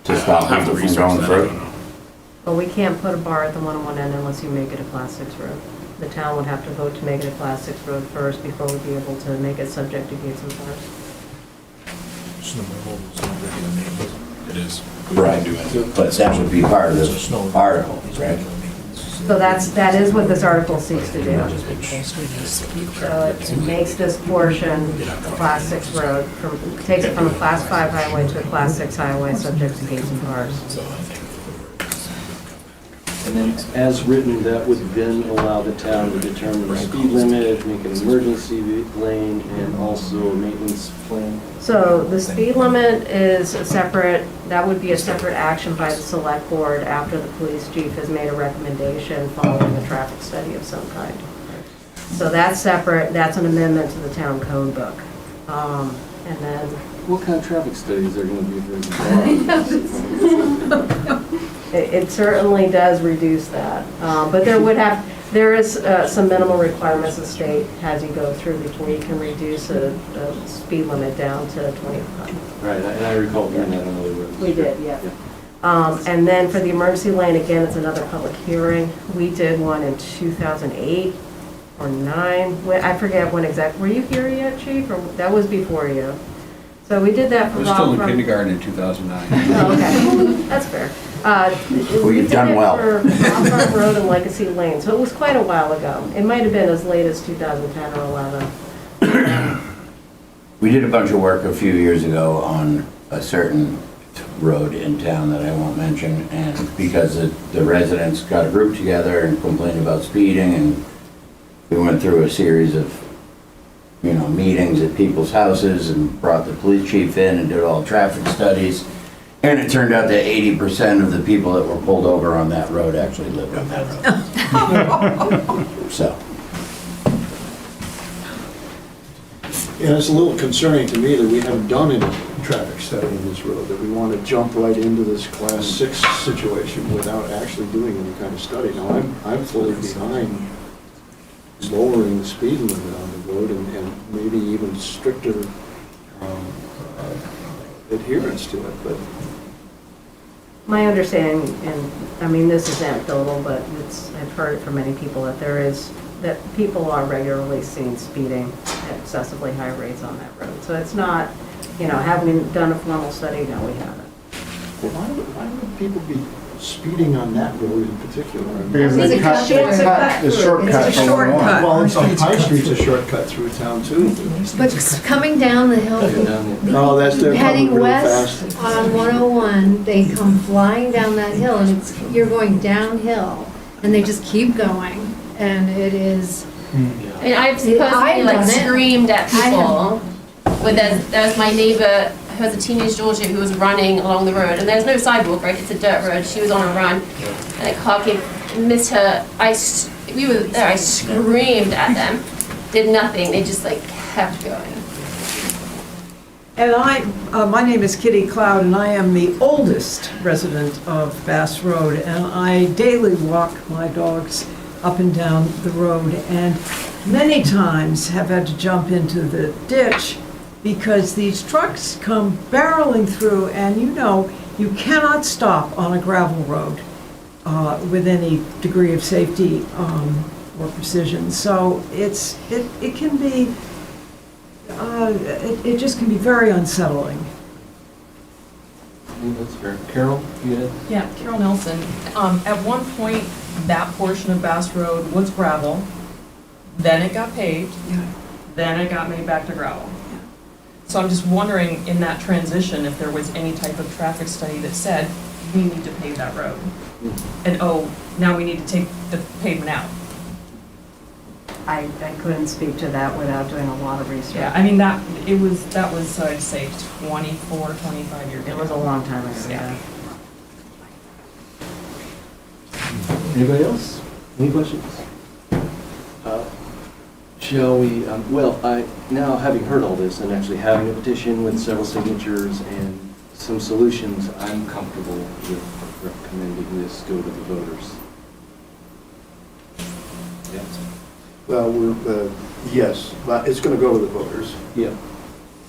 S3: To
S7: I'll
S3: stop
S7: have to
S3: people from
S7: research
S3: going
S7: that, I
S3: through?
S7: don't know.
S2: But we can't put a bar at the 101 end unless you make it a class 6 road. The town would have to vote to make it a class 6 road first before we'd be able to make it subject to gates and bars.
S7: It is.
S3: Right, but that would be part of this article, right?
S2: So that is what this article seeks to do. So it makes this portion a class 6 road, takes it from a class 5 highway to a class 6 highway, subject to gates and bars.
S5: And then, as written, that would then allow the town to determine the speed limit, make an emergency lane, and also a maintenance plan.
S2: So the speed limit is a separate, that would be a separate action by the select board after the police chief has made a recommendation following a traffic study of some kind. So that's separate, that's an amendment to the town code book. And then,
S5: What kind of traffic studies are gonna be there?
S2: it certainly does reduce that. But there is some minimal requirements the state has you go through before you can reduce a speed limit down to 25.
S5: Right, and I recall doing that on other roads.
S2: We did, yeah. And then for the emergency lane, again, it's another public hearing. We did one in 2008 or 9. I forget when exactly. Were you here yet, Chief? Or that was before you? So we did that for
S12: I was still in
S2: from-
S12: kindergarten in 2009.
S2: Oh, okay, that's fair.
S3: Well, you've done well.
S2: We did it for Rock Farm Road and Legacy Lane, so it was quite a while ago. It might have been as late as 2010 or 11.
S3: We did a bunch of work a few years ago on a certain road in town that I won't mention, and because the residents got a group together and complained about speeding, and we went through a series of, meetings at people's houses and brought the police chief in and did all traffic studies. And it turned out that 80% of the people that were pulled over on that road actually lived on that road. So.
S6: Yeah, it's a little concerning to me that we haven't done any traffic study in this road, that we want to jump right into this class 6 situation without actually doing any kind of study. Now, I'm fully behind lowering the speed limit on the road and maybe even stricter adherence to it, but
S2: My understanding, and I mean, this is anecdotal, but I've heard it from many people, that people are regularly seen speeding at excessively high rates on that road. So it's not, having done a formal study, no, we haven't.
S6: why would people be speeding on that road in particular?
S11: Because
S10: It's
S11: the
S10: a
S11: cut,
S10: cut through.
S11: the shortcut
S13: It's a
S11: from
S13: shortcut.
S11: 101.
S6: Well, it's like High Street's a shortcut through town too.
S10: But coming down the hill,
S6: No, that's, they're coming
S10: heading
S6: really
S10: west
S6: fast.
S10: on 101, they come flying down that hill, and you're going downhill, and they just keep going, and it is,
S9: I mean, I've
S10: I've
S9: personally like
S10: done it.
S9: screamed at
S10: I
S9: people. When there's my neighbor who has a teenage daughter who was running along the road, and there's no sidewalk, right? It's a dirt road. She was on a run, and a car came, missed her. We were there. I screamed at them. Did nothing. They just like kept going.
S13: And my name is Kitty Cloud, and I am the oldest resident of Bass Road, and I daily walk my dogs up and down the road, and many times have had to jump into the ditch because these trucks come barreling through, and you cannot stop on a gravel road with any degree of safety or precision. So it can be, it just can be very unsettling.
S5: That's fair. Carol, you had?
S14: Yeah, Carol Nelson. At one point, that portion of Bass Road was gravel, then it got paved, then it got made back to gravel. So I'm just wondering, in that transition, if there was any type of traffic study that said, we need to pave that road. And now we need to take the pavement out.
S2: I couldn't speak to that without doing a lot of research.
S14: Yeah, I mean, that was, I'd say, 24, 25 years ago.
S2: It was a long time ago,
S14: Yeah.
S5: Anybody else? Any questions? Shall we, now having heard all this and actually having a petition with several signatures and some solutions, I'm comfortable with recommending this go to the voters. Yes?
S6: Well, yes, but it's gonna go to the voters.
S5: Yeah.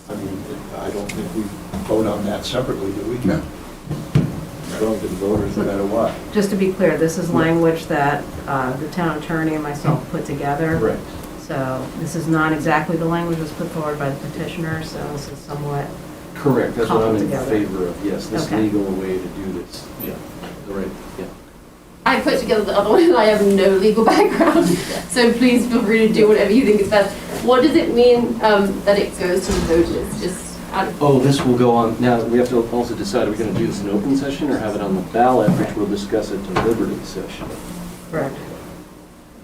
S6: I mean, I don't think we vote on that separately, do we?
S3: No.
S6: It's going to the voters no matter what.
S2: Just to be clear, this is language that the town attorney and myself put together.
S5: Right.
S2: So this is not exactly the language that was put forward by the petitioner, so this is somewhat,
S5: Correct, that's what I'm in
S2: Coupled together.
S5: favor of, yes, this
S2: Okay.
S5: legal way to do this. Yeah. The right, yeah.
S9: I put together the other one, and I have no legal background, so please feel free to do whatever you think is best. What does it mean that it goes to the voters? Just out of
S5: Oh, this will go on, now we have to also decide, are we going to do this in open session or have it on the ballot, which we'll discuss at deliberative session?
S2: correct.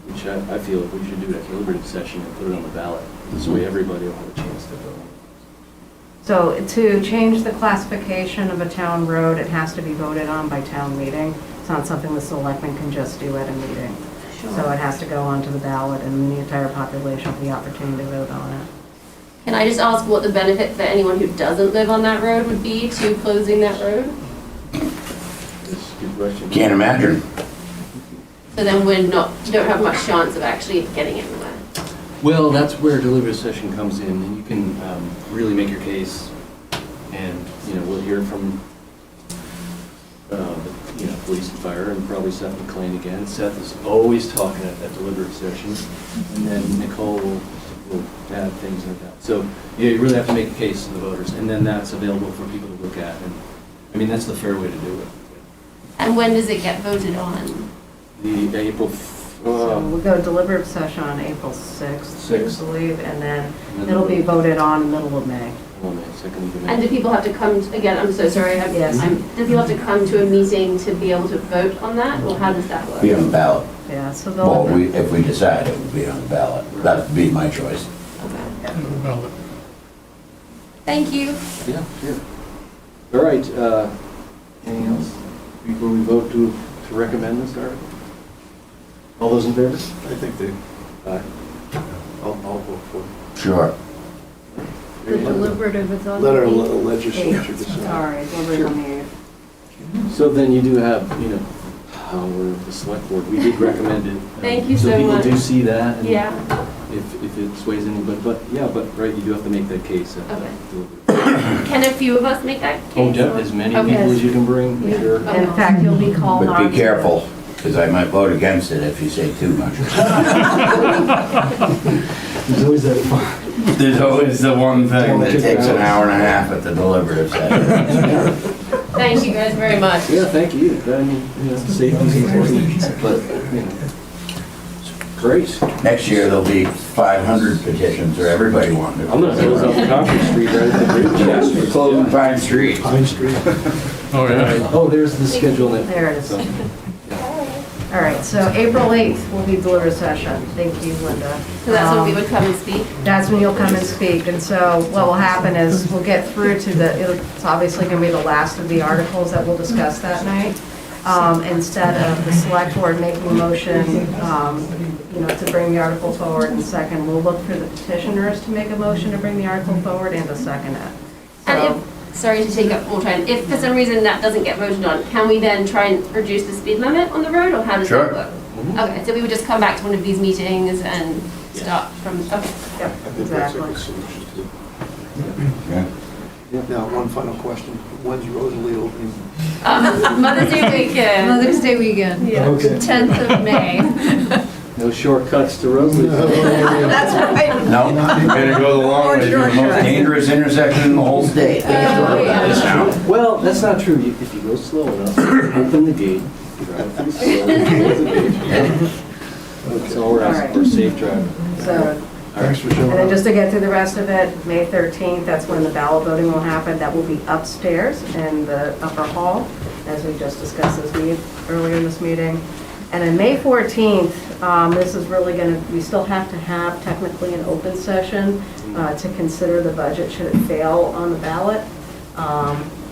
S5: Which I feel like we should do it at deliberative session and put it on the ballot. This way everybody will have a chance to vote.
S2: So to change the classification of a town road, it has to be voted on by town meeting. It's not something the selectmen can just do at a meeting. So it has to go onto the ballot and the entire population have the opportunity to vote on it.
S9: Can I just ask what the benefit for anyone who doesn't live on that road would be to closing that road?
S5: That's a good question.
S3: Can't imagine.
S9: So then you don't have much chance of actually getting anywhere.
S5: Well, that's where deliberative session comes in, and you can really make your case, and, we'll hear from, police and fire, and probably Seth McLean again. Seth is always talking at that deliberative session, and then Nicole will add things like that. So, you really have to make a case to the voters, and then that's available for people to look at, and, that's the fair way to do it.
S9: And when does it get voted on?
S5: The April,
S2: So we'll go deliberative session on April 6th, I
S5: 6th.
S2: believe, and then it'll be voted on middle of May.
S5: second of
S9: And do people have to come, again, I'm so sorry,
S2: Yes.
S9: do people have to come to a meeting to be able to vote on that, or how does that work?
S3: Be on the ballot.
S2: Yeah, so
S3: Well,
S2: they'll,
S3: if we decide it would be on the ballot, that'd be my choice.
S9: Okay. Thank you.
S5: Yeah, sure. All right, anything else before we vote to recommend this article? All those in favor?
S6: I think
S5: Aye.
S6: I'll vote for it.
S3: Sure.
S10: the deliberative is on.
S6: Let our
S10: the
S6: legislature decide.
S2: sorry, deliberative on the 8th.
S5: So then you do have, we're the select board, we did recommend it.
S9: Thank you so
S5: So
S9: much.
S5: people do see that, and
S9: Yeah,
S5: if it sways anybody, but right, you do have to make that case. At
S9: Okay.
S5: deliberative.
S9: can a few of us make that case?
S5: Oh, as many
S9: Okay.
S5: people as you can bring,
S9: Yeah.
S5: sure.
S9: Okay.
S2: In fact, you'll be called on.
S3: But be careful, because I might vote against it if you say too much.
S5: There's always that fun.
S3: There's always the one thing that takes an hour and a half at the deliberative session.
S9: Thank you guys very much.
S5: Yeah, thank you. I mean, safety's important, but, great.
S3: Next year, there'll be 500 petitions, or everybody wanted.
S5: I'm gonna close up Concord Street right at the bridge.
S3: We're closing Pine Street.
S6: Pine Street.
S7: Oh, yeah.
S5: Oh, there's the schedule.
S2: There it is. All right, so April 8th will be deliberative session. Thank you, Linda.
S9: So that's when we would come and speak.
S2: That's when you'll come and speak, and so what will happen is we'll get through to it's obviously going to be the last of the articles that we'll discuss that night. Instead of the select board making a motion, to bring the article forward and second, we'll look for the petitioners to make a motion to bring the article forward and to second it.
S9: And
S2: So-
S9: if, sorry to take up more time, if for some reason that doesn't get voted on, can we then try and reduce the speed limit on the road, or how does
S3: Sure.
S9: that work? Okay, so we would just come back to one of these meetings and start from, okay.
S2: Yep,
S6: I think that's a
S2: exactly.
S6: good solution too.
S3: Yeah.
S6: Now, one final question. When's Rosalie opening?
S9: Mother's Day weekend.
S10: Mother's Day weekend.
S9: Yeah,
S6: Okay.
S9: 10th of May.
S5: No shortcuts to Rosalie.
S10: That's right.
S3: No, you're gonna go the long way, through the most dangerous intersection in the whole state.
S5: Well, that's not true. If you go slow enough, open the gate, drive through slow, close the gate. That's all we're asking for, safe driving.
S2: So,
S6: Thanks for showing
S2: and then
S6: up.
S2: just to get through the rest of it, May 13th, that's when the ballot voting will happen. That will be upstairs in the upper hall, as we just discussed earlier in this meeting. And then May 14th, this is really going to, we still have to have technically an open session to consider the budget should it fail on the ballot.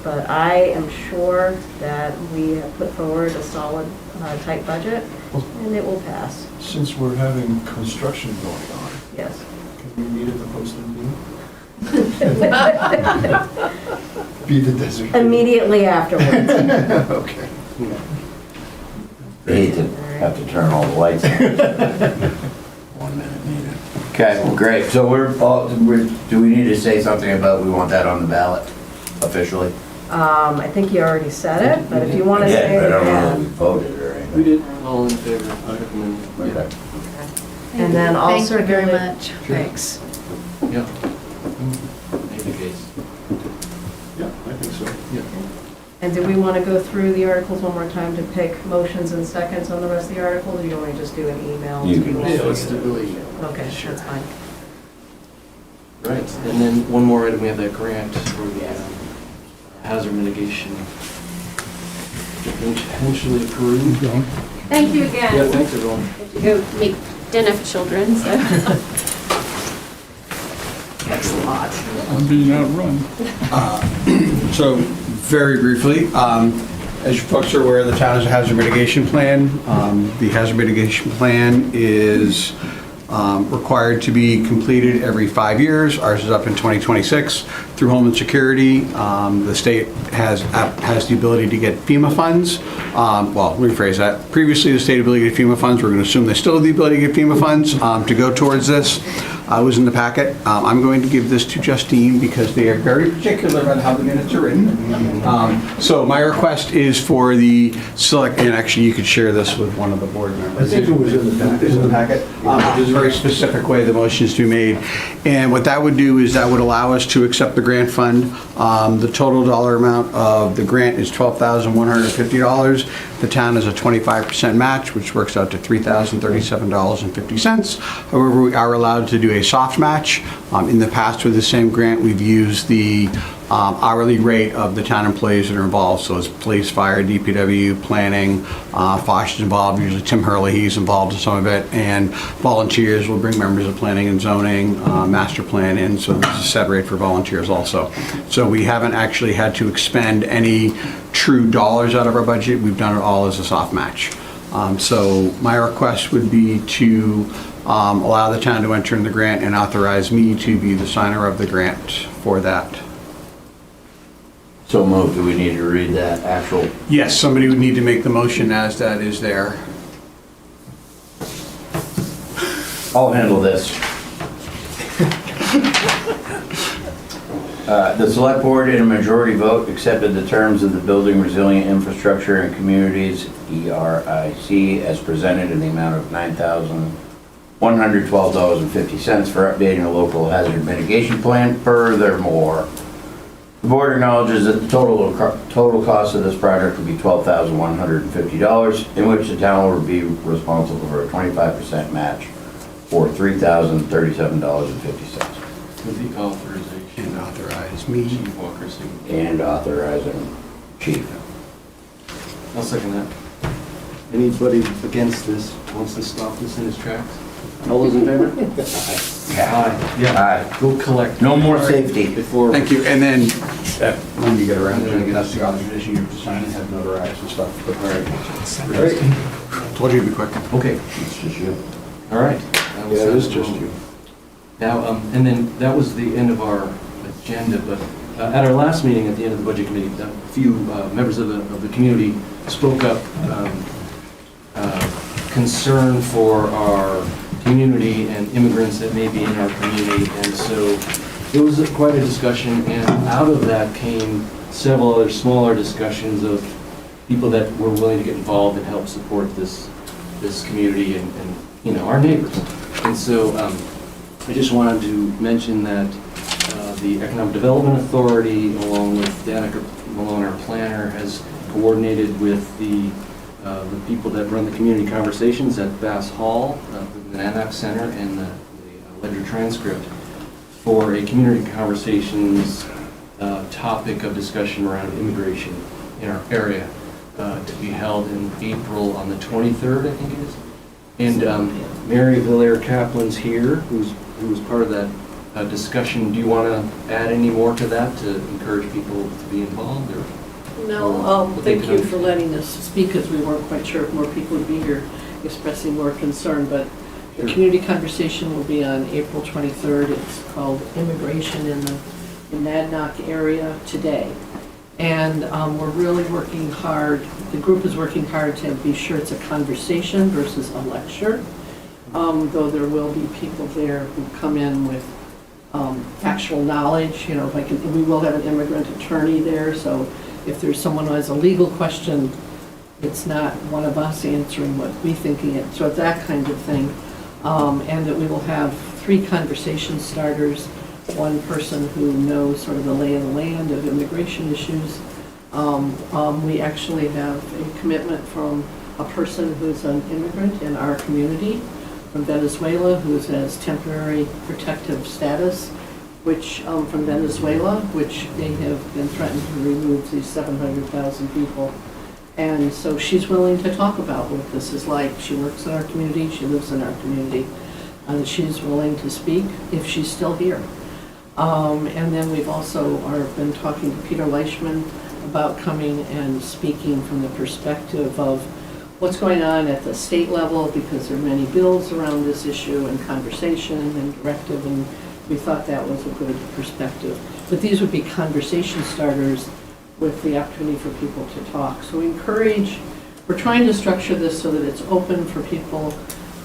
S2: But I am sure that we have put forward a solid, tight budget, and it will pass.
S6: Since we're having construction going on,
S2: Yes.
S6: can we meet at the posted meeting? Be the designated.
S2: Immediately afterwards.
S6: Okay.
S3: They hate to have to turn all the lights on. 1 minute meeting. Okay, well, great. So do we need to say something about, we want that on the ballot officially?
S2: I think you already said it, but if you want to
S3: Yeah,
S2: say it
S3: but I don't know if we
S2: again.
S3: voted or anything.
S5: We did, all in favor. I recommend.
S3: Okay.
S2: And then
S10: Thank
S2: also
S10: you very much.
S2: Thanks.
S5: Yeah. Make the case.
S6: Yeah, I think so. Yeah.
S2: And do we want to go through the articles one more time to pick motions and seconds on the rest of the articles, or do you want me to just do an email?
S3: You
S2: to
S3: can
S2: all?
S3: just-
S5: Yeah, let's do it.
S2: Okay, that's fine.
S5: Right, and then one more item, we have that grant for the hazard mitigation. Eventually approved.
S9: Thank you again.
S5: Yeah, thanks everyone.
S9: Go make dinner for children, so.
S2: Thanks a lot.
S12: I'm being outrun. So, very briefly, as you folks are aware, the town has a hazard mitigation plan. The hazard mitigation plan is required to be completed every 5 years. Ours is up in 2026. Through Homeland Security, the state has the ability to get FEMA funds. Well, rephrase that. Previously, the state ability to get FEMA funds. We're going to assume they still have the ability to get FEMA funds to go towards this. It was in the packet. I'm going to give this to Justine because they are very particular about how the minutes are written. So my request is for the select, and actually you could share this with one of the board members.
S6: I think it was in the packet.
S12: It's in the packet. There's a very specific way the motion is to be made. And what that would do is that would allow us to accept the grant fund. The total dollar amount of the grant is $12,150. The town is a 25% match, which works out to $3,037.50. However, we are allowed to do a soft match. In the past with the same grant, we've used the hourly rate of the town employees that are involved. So it's police, fire, DPW, planning, Fosh is involved, usually Tim Hurley, he's involved in some of it, and volunteers will bring members of planning and zoning, master plan in, so there's a set rate for volunteers also. So we haven't actually had to expend any true dollars out of our budget, we've done it all as a soft match. So my request would be to allow the town to enter in the grant and authorize me to be the signer of the grant for that.
S3: So moved. Do we need to read that actual?
S12: Yes, somebody would need to make the motion as that is there.
S3: I'll handle this. The select board in a majority vote accepted the terms of the Building Resilient Infrastructure and Communities, ERIC, as presented in the amount of $9,112.50 for updating a local hazard mitigation plan. Furthermore, The board acknowledges that the total cost of this project would be $12,150, in which the town will be responsible for a 25% match for $3,037.50.
S5: With the authorization.
S12: And authorize me.
S5: Chief Walker signature.
S3: And authorizing chief.
S5: I'll second that. Anybody against this, wants to stop this in its tracks? All those in favor? Aye. Yeah.
S3: Aye.
S5: Go collect.
S3: No more safety.
S5: Before.
S12: Thank you, and then, when you get around to it, that's the authorization you have to sign and have notarized and stuff. But,
S5: All right.
S12: Great. Told you it'd be quick.
S5: Okay,
S3: It's just you.
S5: all right.
S6: Yeah, it is just you.
S5: Now, and then that was the end of our agenda, but at our last meeting, at the end of the budget committee, a few members of the community spoke up concern for our community and immigrants that may be in our community, and so it was quite a discussion, and out of that came several other smaller discussions of people that were willing to get involved and help support this community and you know, our neighbors. And so I just wanted to mention that the Economic Development Authority, along with Danica Malone, our planner, has coordinated with the people that run the community conversations at Bass Hall, the Nanack Center, and the Ledger Transcript for a community conversations topic of discussion around immigration in our area to be held in April on the 23rd, I think it is. And Mary Villaire Kaplan's here, who was part of that discussion. Do you want to add any more to that to encourage people to be involved? Or?
S15: No, thank you for letting us speak, because we weren't quite sure if more people would be here expressing more concern, but the community conversation will be on April 23rd. It's called Immigration in the Nadnock Area Today. And we're really working hard, the group is working hard to be sure it's a conversation versus a lecture, though there will be people there who come in with actual knowledge. You know, we will have an immigrant attorney there, so if there's someone who has a legal question, it's not one of us answering what we thinking it, so it's that kind of thing. And that we will have 3 conversation starters, one person who knows sort of the lay of the land of immigration issues. We actually have a commitment from a person who's an immigrant in our community from Venezuela, who has temporary protective status, which from Venezuela, which they have been threatened to remove these 700,000 people. And so she's willing to talk about what this is like. She works in our community, she lives in our community, and she's willing to speak if she's still here. And then we've also been talking to Peter Leishman about coming and speaking from the perspective of what's going on at the state level, because there are many bills around this issue and conversation and directive, and we thought that was a good perspective. But these would be conversation starters with the opportunity for people to talk. So we encourage, we're trying to structure this so that it's open for people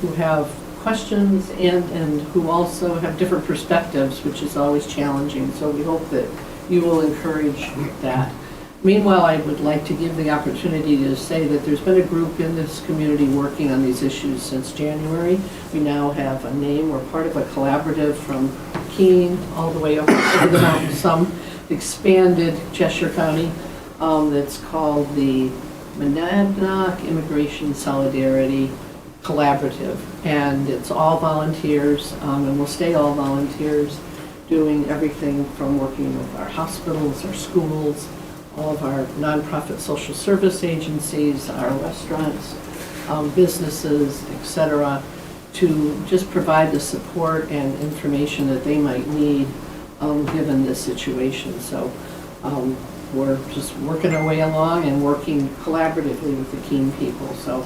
S15: who have questions and who also have different perspectives, which is always challenging. So we hope that you will encourage that. Meanwhile, I would like to give the opportunity to say that there's been a group in this community working on these issues since January. We now have a name. We're part of a collaborative from Keene all the way up over the mountain, some expanded Cheshire County, that's called the Monadnock Immigration Solidarity Collaborative. And it's all volunteers, and will stay all volunteers, doing everything from working with our hospitals, our schools, all of our nonprofit social service agencies, our restaurants, businesses, etc., to just provide the support and information that they might need given this situation. So we're just working our way along and working collaboratively with the Keene people. So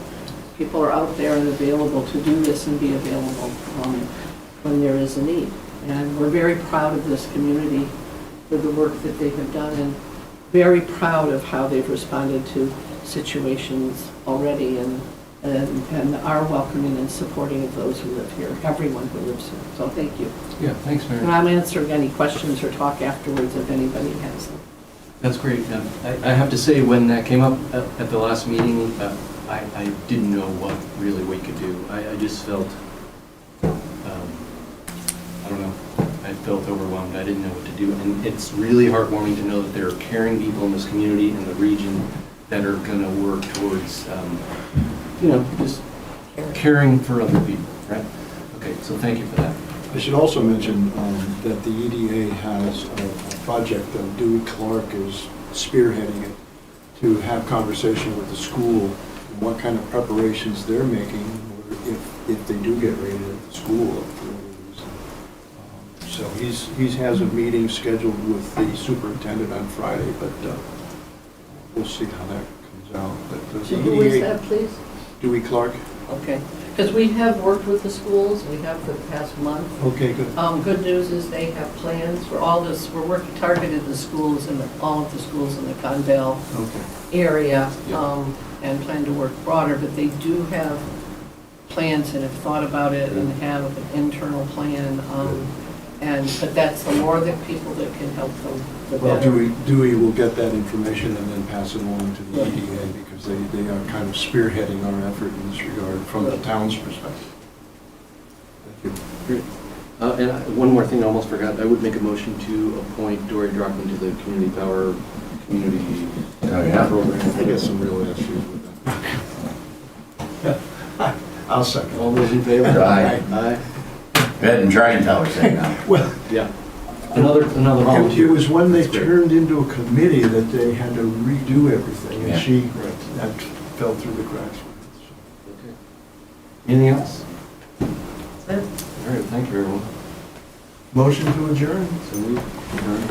S15: people are out there and available to do this and be available when there is a need. And we're very proud of this community for the work that they have done, and very proud of how they've responded to situations already, and are welcoming and supporting of those who live here, everyone who lives here. So thank you.
S5: Yeah, thanks, Mary.
S15: And I'm answering any questions or talk afterwards if anybody has them.
S5: That's great. I have to say, when that came up at the last meeting, I didn't know what really we could do. I just felt, I don't know, I I felt overwhelmed. I didn't know what to do. And it's really heartwarming to know that there are caring people in this community and the region that are going to work towards, just caring for other people, right? Okay, so thank you for that.
S6: I should also mention that the EDA has a project that Dewey Clark is spearheading it to have conversation with the school and what kind of preparations they're making or if they do get rated at the school for any reason. So he has a meeting scheduled with the superintendent on Friday, but we'll see how that comes out. But the
S15: Who is that, please?
S6: Dewey Clark.
S15: Okay, because we have worked with the schools, we have for the past month.
S6: Okay, good.
S15: Good news is they have plans for all this, we're working targeted the schools and all of the schools in the Conval
S6: Okay.
S15: area,
S5: Yeah.
S15: and plan to work broader, but they do have plans and have thought about it and have an internal plan. But that's the more that people that can help them, the
S6: Well,
S15: better.
S6: Dewey will get that information and then pass it along to the EDA because they are kind of spearheading our effort in this regard from the town's perspective. Thank you.
S5: Great. One more thing I almost forgot. I would make a motion to appoint Dori Drachmann to the Community Power Community Program.
S6: I got some real issues with that. I'll second.
S5: All those in favor?
S3: Aye.
S5: Aye.
S3: Go ahead and try and tell her, say now.
S6: Well,
S5: Yeah. Another
S6: it
S5: volunteer.
S6: was when they
S5: That's great.
S6: turned into a committee that they had to redo everything,
S3: Yeah.
S6: and that fell through the cracks.
S5: Okay. Anything else?
S2: That's it.
S5: All right, thank you, everyone.
S6: Motion to adjourn.
S5: So we adjourn.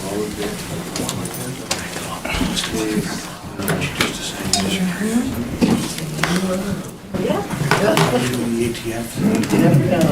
S5: All in favor?
S15: Yeah.
S11: The ATF.